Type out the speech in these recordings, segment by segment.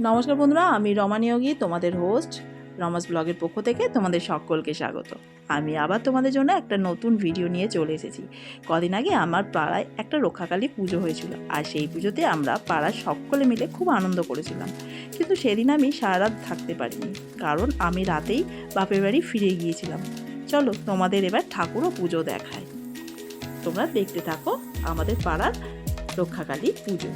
নমস্কার বন্ধুরা, আমি রমা নিয়োগী, তোমাদের হোস্ট। রমাস ব্লগের পক্ষ থেকে তোমাদের সকলকে স্বাগত। আমি আবার তোমাদের জন্য একটা নতুন ভিডিও নিয়ে চলে এসেছি। কদিন আগে আমার পাড়ায় একটা রক্ষাকালী পুজো হয়েছিল, আর সেই পুজোতে আমরা পাড়ার সকলে মিলে খুব আনন্দ করেছিলাম। কিন্তু সেদিন আমি সারা রাত থাকতে পারিনি, কারণ আমি রাতেই বাপের বাড়ি ফিরে গিয়েছিলাম। চলো তোমাদের এবার ঠাকুর ও পুজো দেখায়, তোমরা দেখতে থাকো আমাদের পাড়ার রক্ষাকালী পুজো।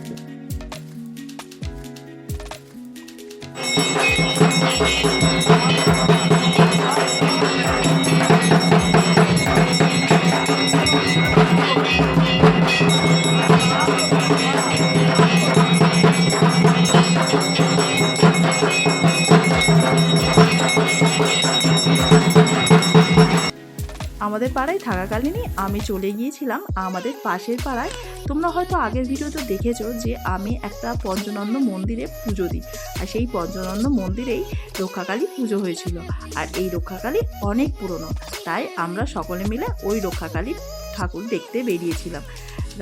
আমাদের পাড়ায় থাকাকালীনই আমি চলে গিয়েছিলাম আমাদের পাশের পাড়ায়। তোমরা হয়তো আগের ভিডিওতে দেখেছো যে আমি একটা পঞ্চনন্দ মন্দিরে পুজো দিই, আর সেই পঞ্চনন্দ মন্দিরেই রক্ষাকালী পুজো হয়েছিল। আর এই রক্ষাকালী অনেক পুরনো, তাই আমরা সকলে মিলে ওই রক্ষাকালী ঠাকুর দেখতে বেরিয়েছিলাম।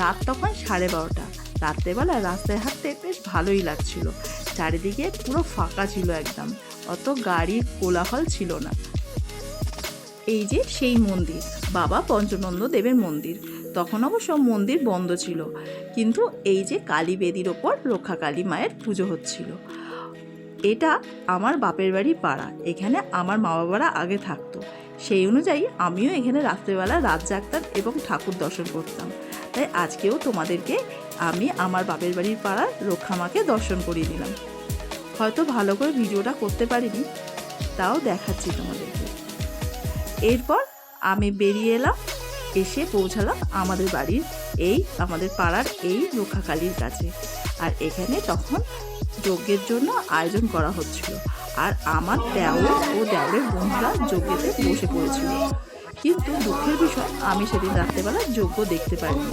রাত তখন 12:30। রাত্রেবেলা রাস্তায় হাঁটতে বেশ ভালোই লাগছিল, চারিদিকে পুরো ফাঁকা ছিল একদম, অত গাড়ির কোলাহল ছিল না। এই যে সেই মন্দির, বাবা পঞ্চনন্দ দেবের মন্দির। তখন অবশ্য মন্দির বন্ধ ছিল, কিন্তু এই যে কালী বেদির ওপর রক্ষাকালী মায়ের পুজো হচ্ছিল। এটা আমার বাপের বাড়ির পাড়া, এখানে আমার মা বাবারা আগে থাকতো। সেই অনুযায়ী আমিও এখানে রাত্রেবেলা রাত জাগতাম এবং ঠাকুর দর্শন করতাম। তাই আজকেও তোমাদেরকে আমি আমার বাপের বাড়ির পাড়ার রক্ষামাকে দর্শন করিয়ে দিলাম। হয়তো ভালো করে ভিডিওটা করতে পারিনি, তাও দেখাচ্ছি তোমাদেরকে। এরপর আমি বেরিয়ে এলাম, এসে পৌঁছালাম আমাদের বাড়ির আমাদের পাড়ার এই রক্ষাকালীর কাছে। আর এখানে তখন যজ্ঞের জন্য আয়োজন করা হচ্ছিল, আর আমার দেওর ও দেওরের বন্ধুরা যজ্ঞেতে বসে পড়েছিল। কিন্তু দুঃখের বিষয়, আমি সেদিন রাত্রেবেলা যজ্ঞ দেখতে পারিনি,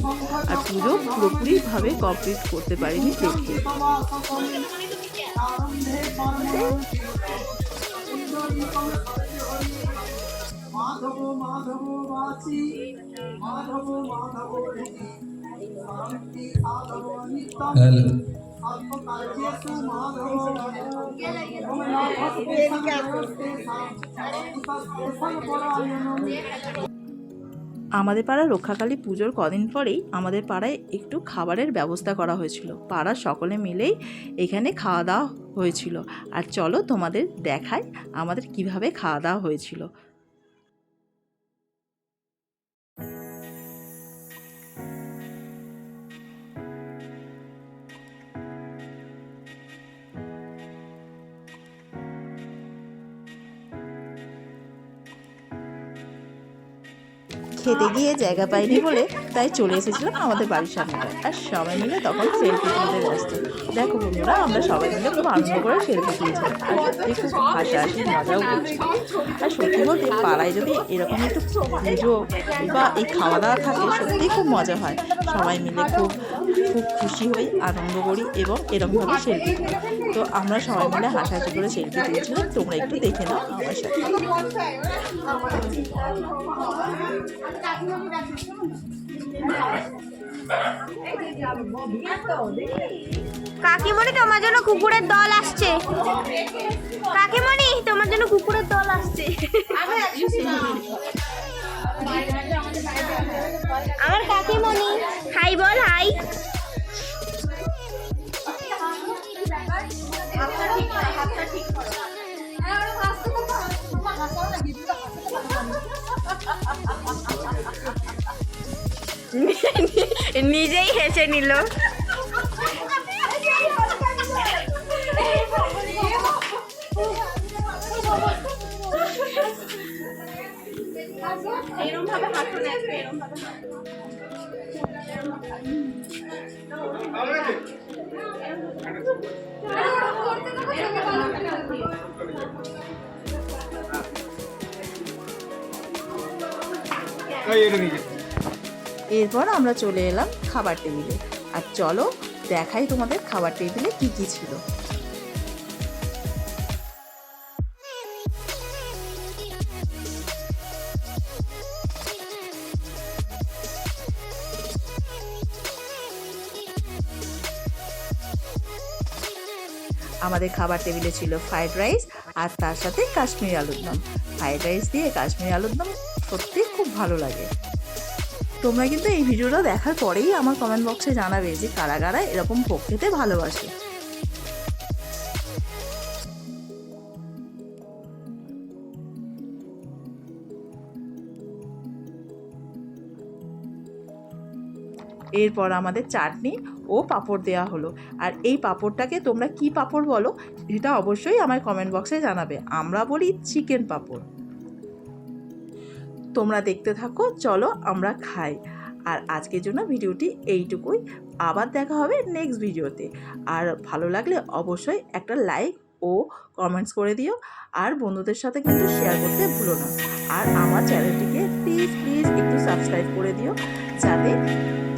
আর পুজো পুরোপুরিভাবে কমপ্লিট করতে পারিনি দেখে। মাধব মাধব বাসি মাধব মাধব শান্তি সাধব নিত্যম আত্মকার্যেষু মাধব আমাদের পাড়ার রক্ষাকালী পুজোর কদিন পরেই আমাদের পাড়ায় একটু খাবারের ব্যবস্থা করা হয়েছিল। পাড়ার সকলে মিলেই এখানে খাওয়া দাওয়া হয়েছিল। আর চলো তোমাদের দেখাই আমাদের কিভাবে খাওয়া দাওয়া হয়েছিল। খেতে গিয়ে জায়গা পাইনি বলে তাই চলে এসেছিলাম আমাদের বাড়ির সামনেটায়, আর সবাই মিলে তখন সেলফি তুলতে ব্যস্ত। দেখো বন্ধুরা, আমরা সবাই মিলে খুব আনন্দ করে সেলফি তুলেছিলাম, আর সত্যি খুব হাসাহাসি মজাও করছিলাম। আর সত্যি বলতে পাড়ায় যদি এরকম একটু পুজো বা এই খাওয়া দাওয়া থাকে, সত্যিই খুব মজা হয়। সবাই মিলে খুব খুশি হই, আনন্দ করি এবং এরকমভাবে সেলফি তুলি। তো আমরা সবাই মিলে হাসাহাসি করে সেলফি তুলেছিলাম, তোমরা একটু দেখে নাও আমার সাথে। কাকিমণি, তোমার জন্য কুকুরের দল আসছে। কাকিমণি, তোমার জন্য কুকুরের দল আসছে। আমার কাকিমণি, হাই বল, হাই। নিজেই হেসে নিল। এরপর আমরা চলে এলাম খাবার টেবিলে, আর চলো দেখাই তোমাদের খাবার টেবিলে কি কি ছিল। আমাদের খাবার টেবিলে ছিল ফ্রাইড রাইস আর তার সাথে কাশ্মীরি আলুর দম। ফ্রাইড রাইস দিয়ে কাশ্মীরি আলুর দম সত্যি খুব ভালো লাগে। তোমরা কিন্তু এই ভিডিওটা দেখার পরেই আমার কমেন্ট বক্সে জানাবে যে কারা কারা এরকম ভোগ খেতে ভালোবাসে। এরপর আমাদের চাটনি ও পাঁপড় দেওয়া হলো। আর এই পাঁপড়টাকে তোমরা কি পাঁপড় বলো এটা অবশ্যই আমার কমেন্ট বক্সে জানাবে। আমরা বলি চিকেন পাঁপড়। তোমরা দেখতে থাকো, চলো আমরা খাই। আর আজকের জন্য ভিডিওটি এইটুকুই। আবার দেখা হবে নেক্সট ভিডিওতে। আর ভালো লাগলে অবশ্যই একটা লাইক ও কমেন্টস করে দিও। আর বন্ধুদের সাথে কিন্তু শেয়ার করতে ভুলো না। আর আমার চ্যানেলটিকে প্লিজ প্লিজ একটু সাবস্ক্রাইব করে দিও, যাতে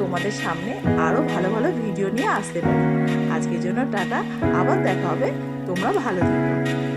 তোমাদের সামনে আরও ভালো ভালো ভিডিও নিয়ে আসতে পারি। আজকের জন্য টাটা, আবার দেখা হবে। তোমরা ভালো থেকো।